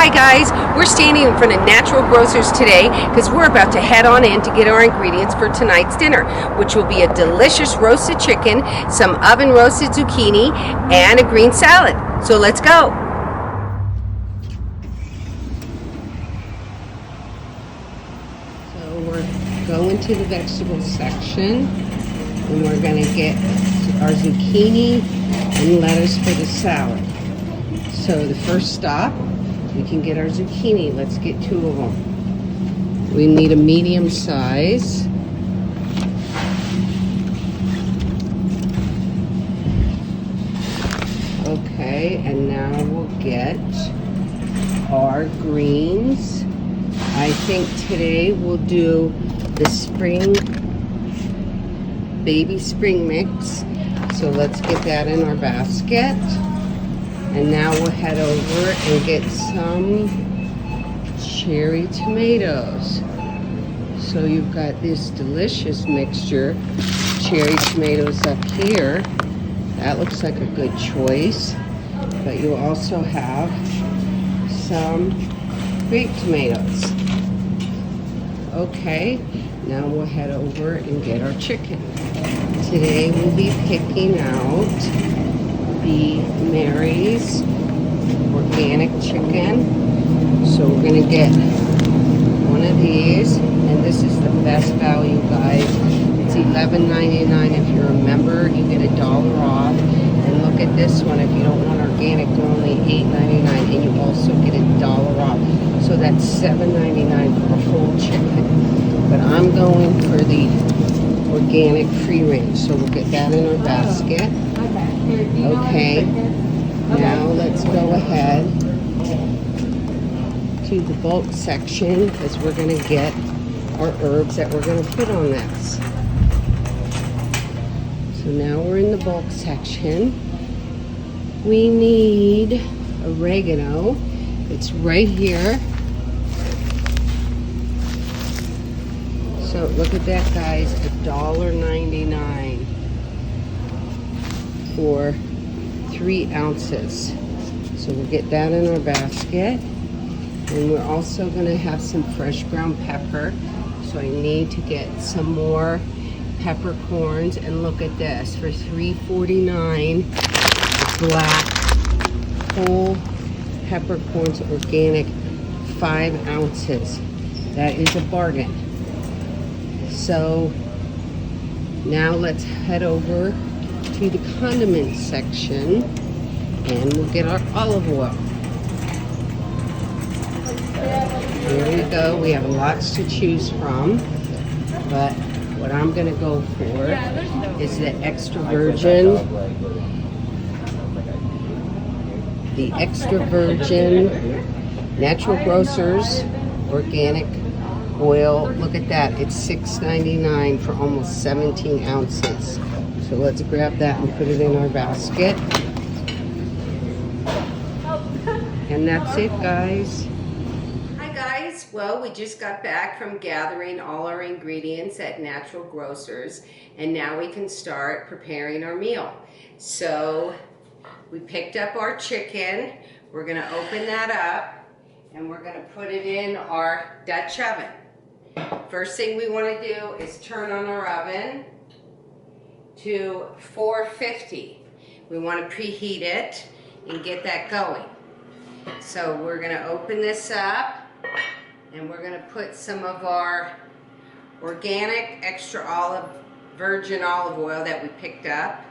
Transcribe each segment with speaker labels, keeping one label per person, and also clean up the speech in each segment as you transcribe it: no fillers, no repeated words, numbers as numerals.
Speaker 1: Hi guys, we're standing in front of Natural Grocers today because we're about to head on in to get our ingredients for tonight's dinner, which will be a delicious roasted chicken, some oven roasted zucchini, and a green salad. So let's go. So we're going to the vegetable section and we're going to get our zucchini and lettuce for the salad. So the first stop, we can get our zucchini. Let's get 2 of them. We need a medium size. Okay, and now we'll get our greens. I think today we'll do the baby spring mix. So let's get that in our basket. And now we'll head over and get some cherry tomatoes. So you've got this delicious mixture, cherry tomatoes up here. That looks like a good choice. But you also have some grape tomatoes. Okay, now we'll head over and get our chicken. Today we'll be picking out the Mary's organic chicken. So we're gonna get one of these, and this is the best value, guys. It's $11.99. If you're a member, you get $1 off. And look at this one. If you don't want organic, they're only $8.99, and you also get $1 off. So that's $7.99 for a whole chicken. But I'm going for the organic free range, so we'll get that in our basket. Okay, now let's go ahead to the bulk section because we're going to get our herbs that we're going to put on this. So now we're in the bulk section. We need oregano. It's right here. So look at that, guys, $1.99 for 3 ounces. So we'll get that in our basket. And we're also going to have some fresh ground pepper. So I need to get some more peppercorns. And look at this, for $3.49, black whole peppercorns, organic, 5 ounces. That is a bargain. So now let's head over to the condiment section and we'll get our olive oil. Here we go. We have lots to choose from, but what I'm going to go for is the extra virgin Natural Grocers organic oil. Look at that. It's $6.99 for almost 17 ounces. So let's grab that and put it in our basket. And that's it, guys. Hi guys. Well, we just got back from gathering all our ingredients at Natural Grocers, and now we can start preparing our meal. So we picked up our chicken. We're going to open that up and we're going to put it in our Dutch oven. First thing we want to do is turn on our oven to 450. We want to preheat it and get that going. So we're going to open this up and we're going to put some of our organic extra virgin olive oil that we picked up,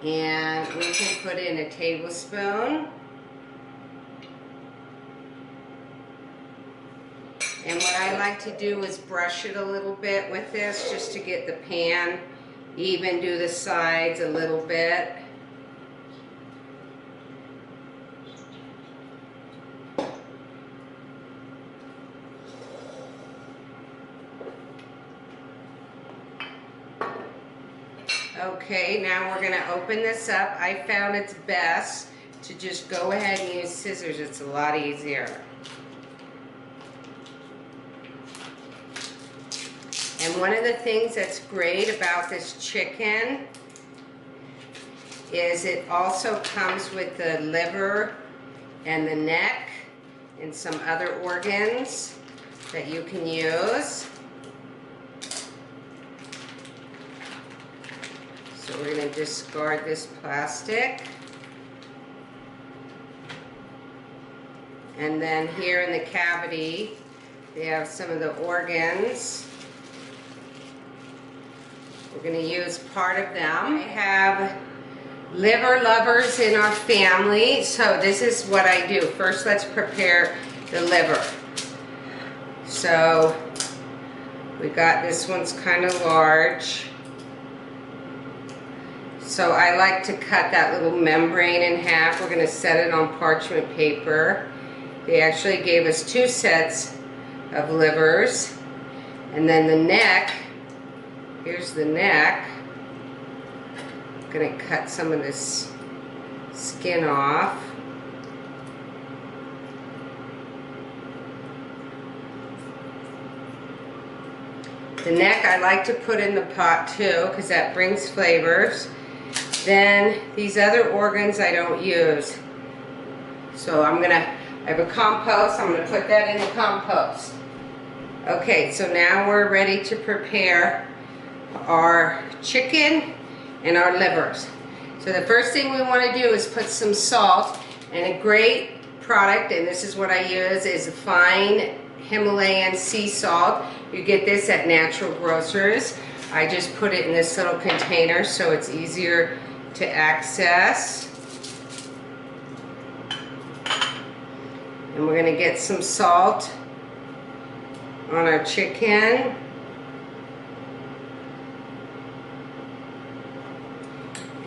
Speaker 1: and we can put in a tablespoon. And what I like to do is brush it a little bit with this just to get the pan even, do the sides a little bit. Okay, now we're going to open this up. I found it's best to just go ahead and use scissors. It's a lot easier. And one of the things that's great about this chicken is it also comes with the liver and the neck. and some other organs that you can use. So we're going to discard this plastic. And then here in the cavity, they have some of the organs. We're going to use part of them. I have liver lovers in our family, so this is what I do. First, let's prepare the liver. So we got, this one's kind of large. So I like to cut that little membrane in half. We're going to set it on parchment paper. They actually gave us 2 sets of livers. And then the neck, here's the neck. I'm going to cut some of this skin off. The neck I like to put in the pot too, because that brings flavors. Then these other organs I don't use. So I have a compost, I'm going to put that in the compost. Okay, so now we're ready to prepare our chicken and our livers. So the first thing we want to do is put some salt, and a great product, and this is what I use, is a fine Himalayan sea salt. You get this at Natural Grocers. I just put it in this little container so it's easier to access. And we're going to get some salt on our chicken.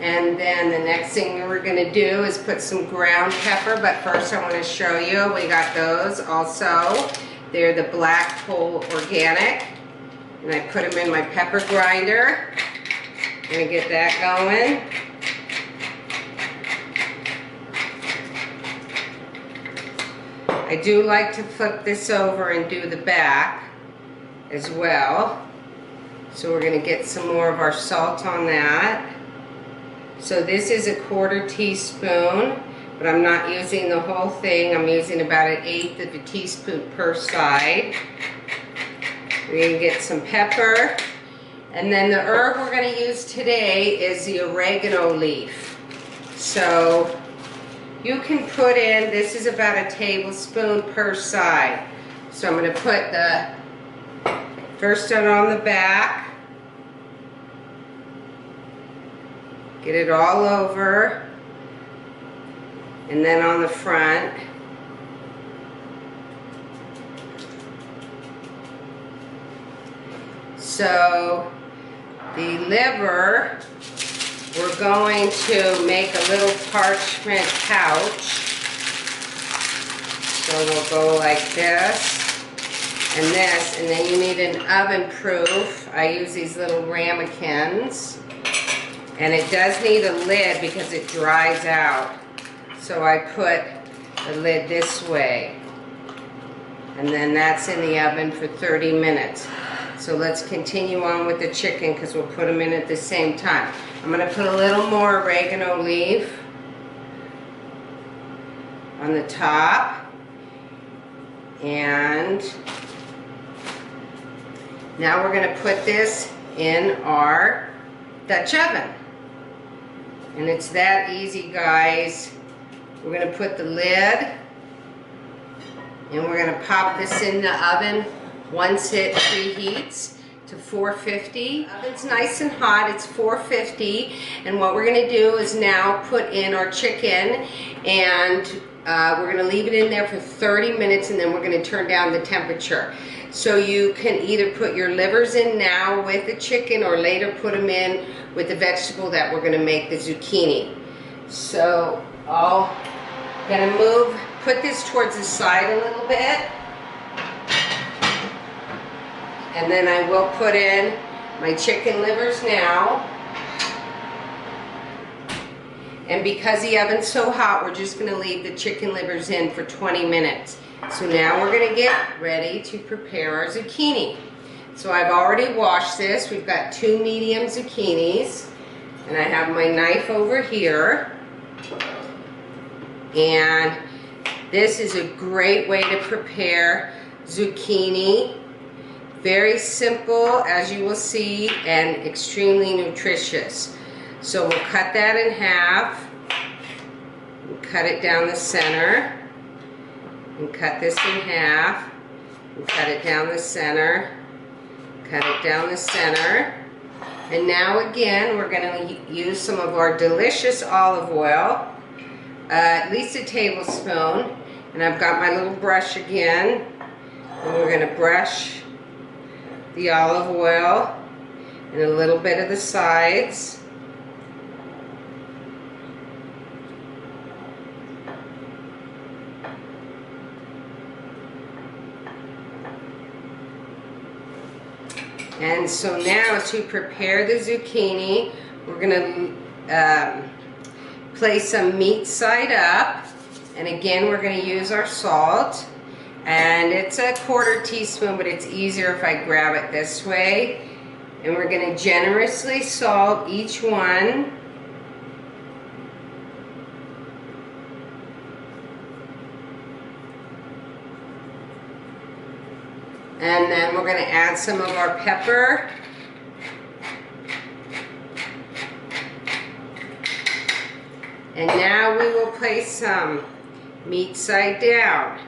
Speaker 1: And then the next thing we're going to do is put some ground pepper, but first I want to show you, we got those also. They're the Black Pole Organic, and I put them in my pepper grinder. I'm going to get that going. I do like to flip this over and do the back as well. So we're going to get some more of our salt on that. So this is a 1/4 teaspoon, but I'm not using the whole thing. I'm using about 1/8 of a teaspoon per side. We're going to get some pepper. And then the herb we're going to use today is the oregano leaf. So you can put in, this is about 1 tablespoon per side. So I'm going to put the first one on the back. Get it all over, and then on the front. So the liver, we're going to make a little parchment pouch. So we'll go like this and this, and then you need an oven proof. I use these little ramekins. And it does need a lid because it dries out. So I put the lid this way. And then that's in the oven for 30 minutes. So let's continue on with the chicken because we'll put them in at the same time. I'm going to put a little more oregano leaf on the top. And now we're going to put this in our Dutch oven. And it's that easy, guys. We're going to put the lid, and we're going to pop this in the oven once it preheats to 450. The oven's nice and hot, it's 450, and what we're going to do is now put in our chicken, and we're going to leave it in there for 30 minutes, and then we're going to turn down the temperature. So you can either put your livers in now with the chicken or later put them in with the vegetable that we're going to make, the zucchini. So I'm going to put this towards the side a little bit. And then I will put in my chicken livers now. And because the oven's so hot, we're just going to leave the chicken livers in for 20 minutes. So now we're going to get ready to prepare our zucchini. So I've already washed this. We've got 2 medium zucchinis. And I have my knife over here. And This is a great way to prepare zucchini. Very simple, as you will see, and extremely nutritious. So we'll cut that in half, and cut it down the center, and cut this in half, and cut it down the center, cut it down the center. And now again, we're going to use some of our delicious olive oil, at least a tablespoon. And I've got my little brush again, and we're going to brush the olive oil and a little bit of the sides. And so now to prepare the zucchini, we're going to place some meat side up. And again, we're going to use our salt. And it's a 1/4 teaspoon, but it's easier if I grab it this way. And we're going to generously salt each one. And then we're going to add some of our pepper. And now we will place some meat side down.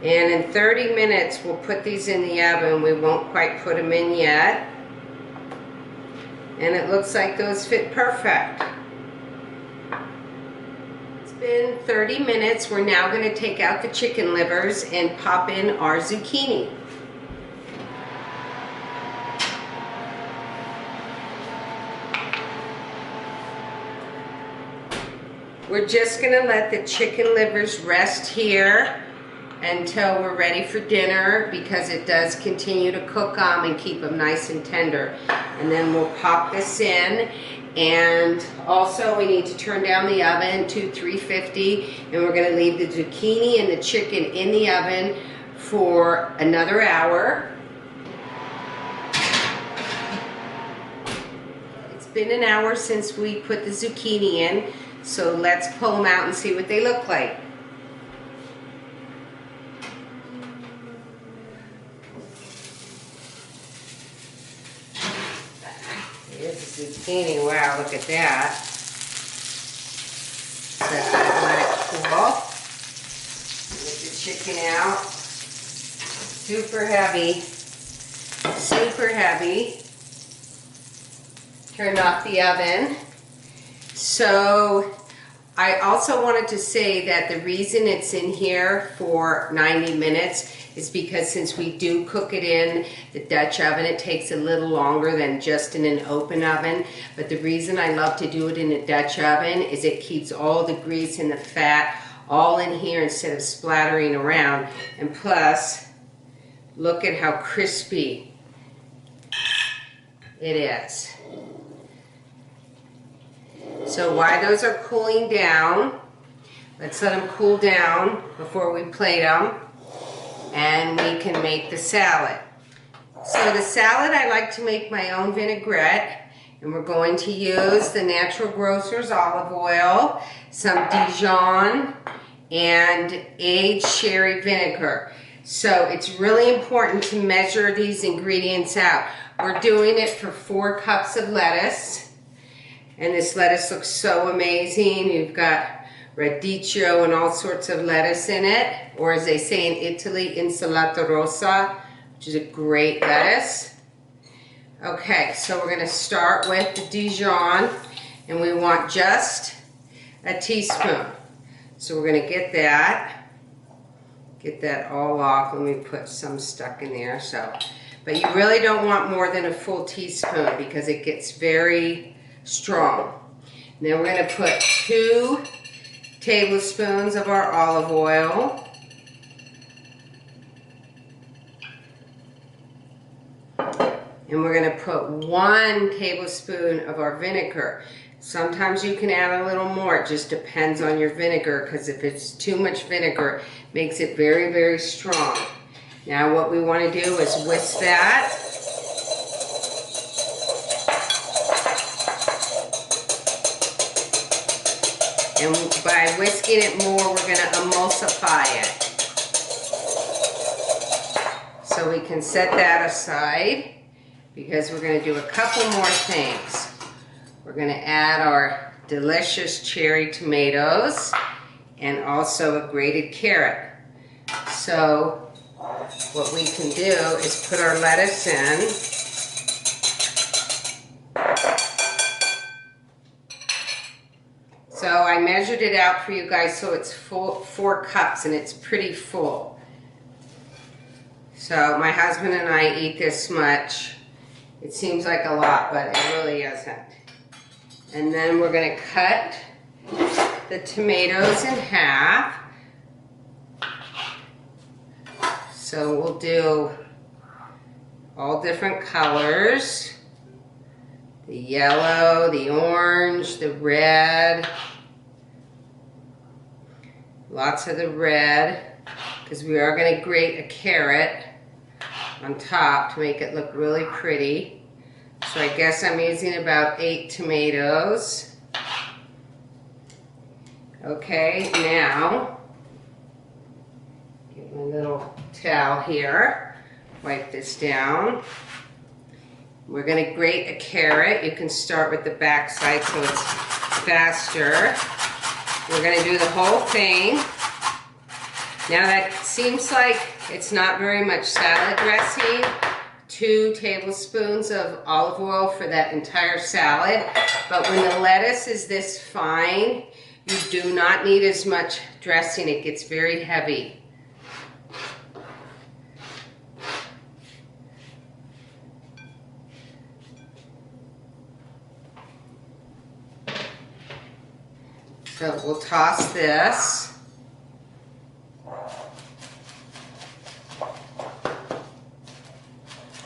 Speaker 1: And in 30 minutes we'll put these in the oven. We won't quite put them in yet. And it looks like those fit perfect. It's been 30 minutes. We're now going to take out the chicken livers and pop in our zucchini. We're just going to let the chicken livers rest here until we're ready for dinner, because it does continue to cook them and keep them nice and tender. And then we'll pop this in. And also we need to turn down the oven to 350, and we're going to leave the zucchini and the chicken in the oven for another hour. It's been an hour since we put the zucchini in, so let's pull them out and see what they look like. Here's the zucchini. Wow, look at that. Let's let it cool. Get the chicken out. Super heavy. Super heavy. Turned off the oven. So I also wanted to say that the reason it's in here for 90 minutes is because since we do cook it in the Dutch oven, it takes a little longer than just in an open oven. But the reason I love to do it in a Dutch oven is it keeps all the grease and the fat all in here instead of splattering around. And plus, look at how crispy it is. So while those are cooling down, let's let them cool down before we plate them, and we can make the salad. So the salad, I like to make my own vinaigrette, and we're going to use the Natural Grocers olive oil, some Dijon, and aged sherry vinegar. So it's really important to measure these ingredients out. We're doing it for 4 cups of lettuce. And this lettuce looks so amazing. You've got radicchio and all sorts of lettuce in it. Or as they say in Italy, insalata rossa, which is a great lettuce. Okay, so we're going to start with the Dijon. And we want just a teaspoon. So we're going to get that all off. Let me put some stuck in there. But you really don't want more than a full teaspoon because it gets very strong. And then we're going to put 2 tablespoons of our olive oil. And we're going to put 1 tablespoon of our vinegar. Sometimes you can add a little more. It just depends on your vinegar, because if it's too much vinegar, it makes it very, very strong. Now what we want to do is whisk that. And by by whisking it more, we're going to emulsify it. So we can set that aside because we're going to do a couple more things. We're going to add our delicious cherry tomatoes and also a grated carrot. So what we can do is put our lettuce in. So I measured it out for you guys, so it's full, 4 cups, and it's pretty full. So my husband and I eat this much. It seems like a lot, but it really isn't. And then we're going to cut the tomatoes in half. So we'll do all different colors. The yellow, the orange, the red. Lots of the red, because we are going to grate a carrot on top to make it look really pretty. So I guess I'm using about 8 tomatoes. Okay, now, get my little towel here, wipe this down. We're going to grate a carrot. You can start with the back side so it's faster. We're going to do the whole thing. Now that seems like it's not very much salad dressing. 2 tablespoons of olive oil for that entire salad. But when the lettuce is this fine, you do not need as much dressing. It gets very heavy. So we'll toss this.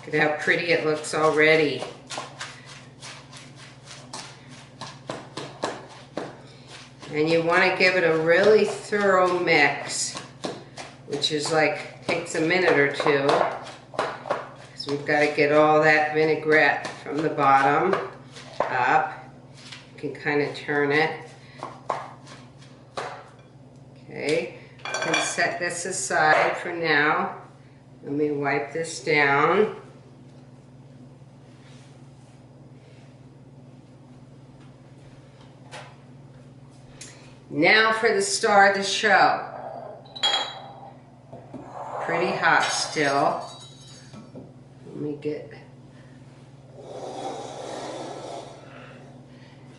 Speaker 1: Look at how pretty it looks already. And you want to give it a really thorough mix, which is like, takes a minute or two. Because we've got to get all that vinaigrette from the bottom up. You can kind of turn it. Okay, I'm going to set this aside for now. Let me wipe this down. Now for the star of the show. Pretty hot still. Let me get...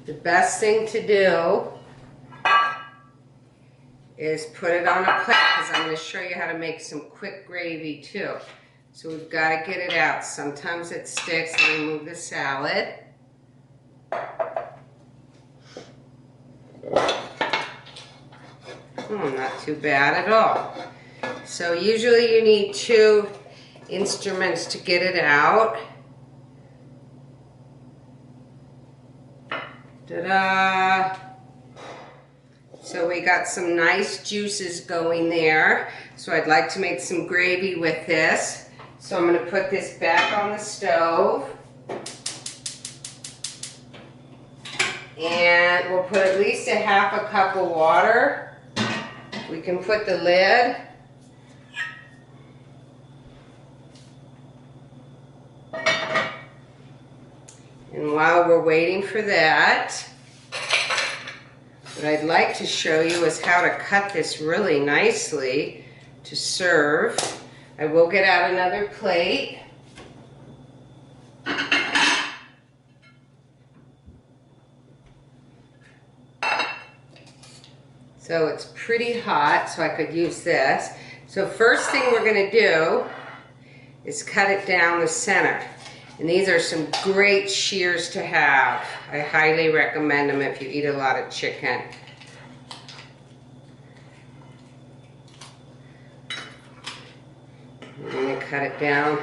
Speaker 1: The best thing to do is put it on a plate, because I'm going to show you how to make some quick gravy too. So we've got to get it out. Sometimes it sticks. Let me move the salad. Not too bad at all. So usually you need 2 instruments to get it out. Ta-da! So we got some nice juices going there. So I'd like to make some gravy with this. So I'm going to put this back on the stove. And we'll put at least a half a cup of water. We can put the lid. And while we're waiting for that, what I'd like to show you is how to cut this really nicely to serve. I will get out another plate. So it's pretty hot, so I could use this. So first thing we're going to do is cut it down the center. And these are some great shears to have. I highly recommend them if you eat a lot of chicken. I'm going to cut it down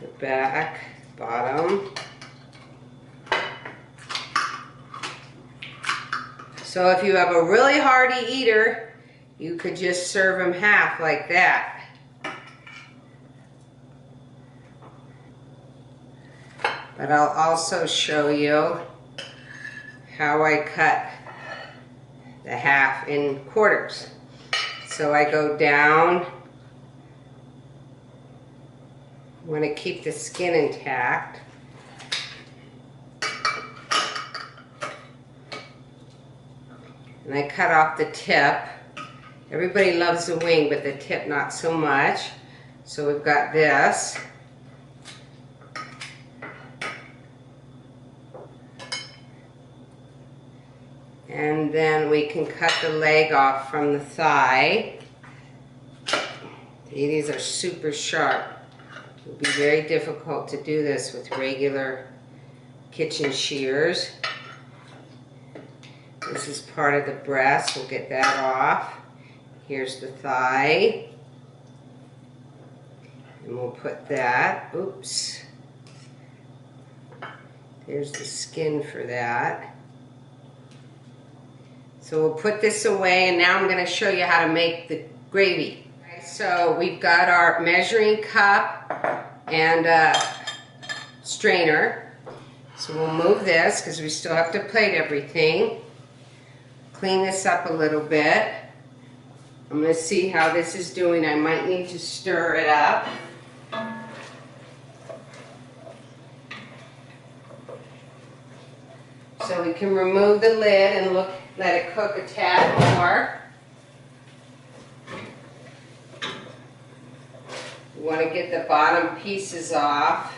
Speaker 1: the back, bottom. So if you have a really hearty eater, you could just serve them half like that. But I'll also show you how I cut the half in quarters. So I go down. I want to keep the skin intact. And I cut off the tip. Everybody loves the wing, but the tip not so much. So we've got this. And then we can cut the leg off from the thigh. These are super sharp. It would be very difficult to do this with regular kitchen shears. This is part of the breast. We'll get that off. Here's the thigh. And we'll put that. Oops. There's the skin for that. So we'll put this away, and now I'm going to show you how to make the gravy. Okay, so we've got our measuring cup and strainer. So we'll move this because we still have to plate everything. Clean this up a little bit. I'm going to see how this is doing. I might need to stir it up. So we can remove the lid and let it cook a tad more. We want to get the bottom pieces off.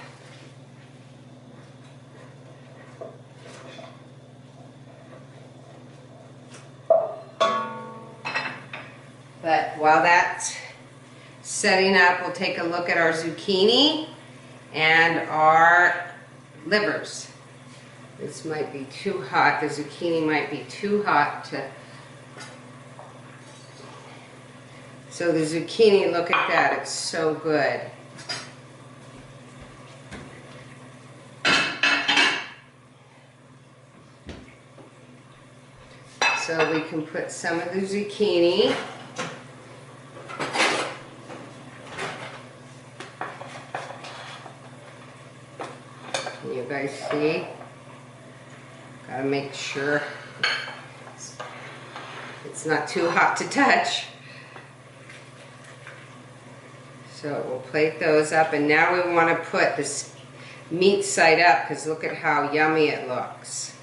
Speaker 1: But while that's setting up, we'll take a look at our zucchini and our livers. This might be too hot. The zucchini might be too hot to... So the zucchini, look at that. It's so good. So we can put some of the zucchini. Can you guys see? Gotta make sure it's not too hot to touch. So we'll plate those up, and now we want to put this meat side up because look at how yummy it looks.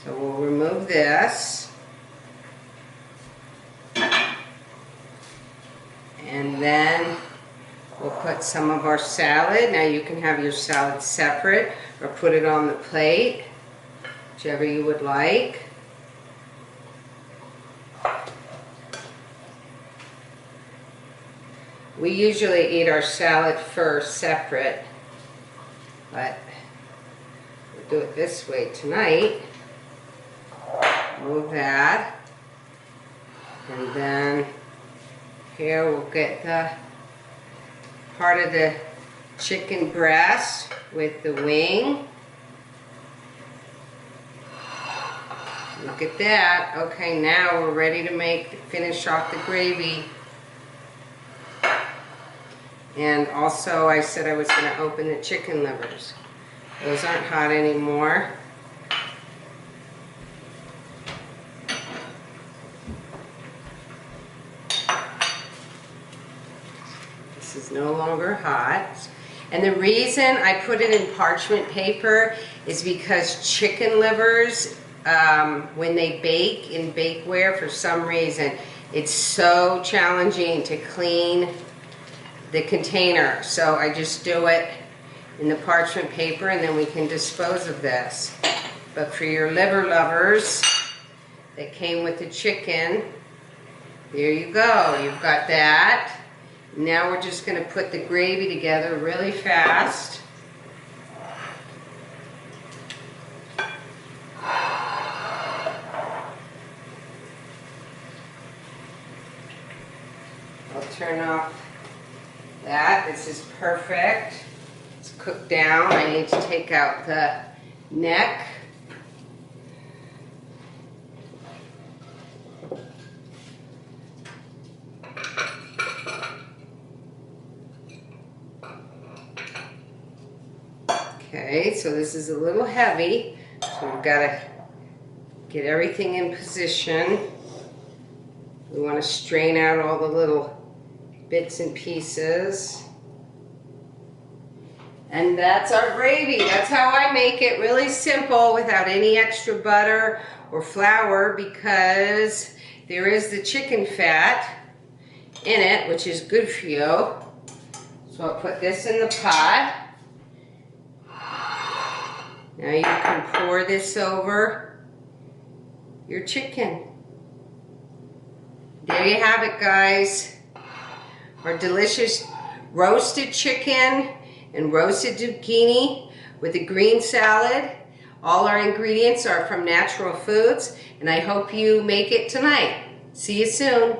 Speaker 1: So we'll remove this. And then we'll put some of our salad. Now you can have your salad separate or put it on the plate, whichever you would like. We usually eat our salad first, separate, but we'll do it this way tonight. Move that. And then here we'll get the part of the chicken breast with the wing. Look at that. Okay, now we're ready to finish off the gravy. And also I said I was going to open the chicken livers. Those aren't hot anymore. This is no longer hot. And the reason I put it in parchment paper is because chicken livers, when they bake in bakeware, for some reason, it's so challenging to clean the container. So I just do it in the parchment paper, and then we can dispose of this. But for your liver lovers that came with the chicken, there you go. You've got that. Now we're just going to put the gravy together really fast. I'll turn off that. This is perfect. It's cooked down. I need to take out the neck. Okay, so this is a little heavy, so we've got to Get everything in position. We want to strain out all the little bits and pieces. And that's our gravy. That's how I make it, really simple without any extra butter or flour, because there is the chicken fat in it, which is good for you. So I'll put this in the pot. Now you can pour this over your chicken. There you have it, guys. Our delicious roasted chicken and roasted zucchini with a green salad. All our ingredients are from natural foods, and I hope you make it tonight. See you soon.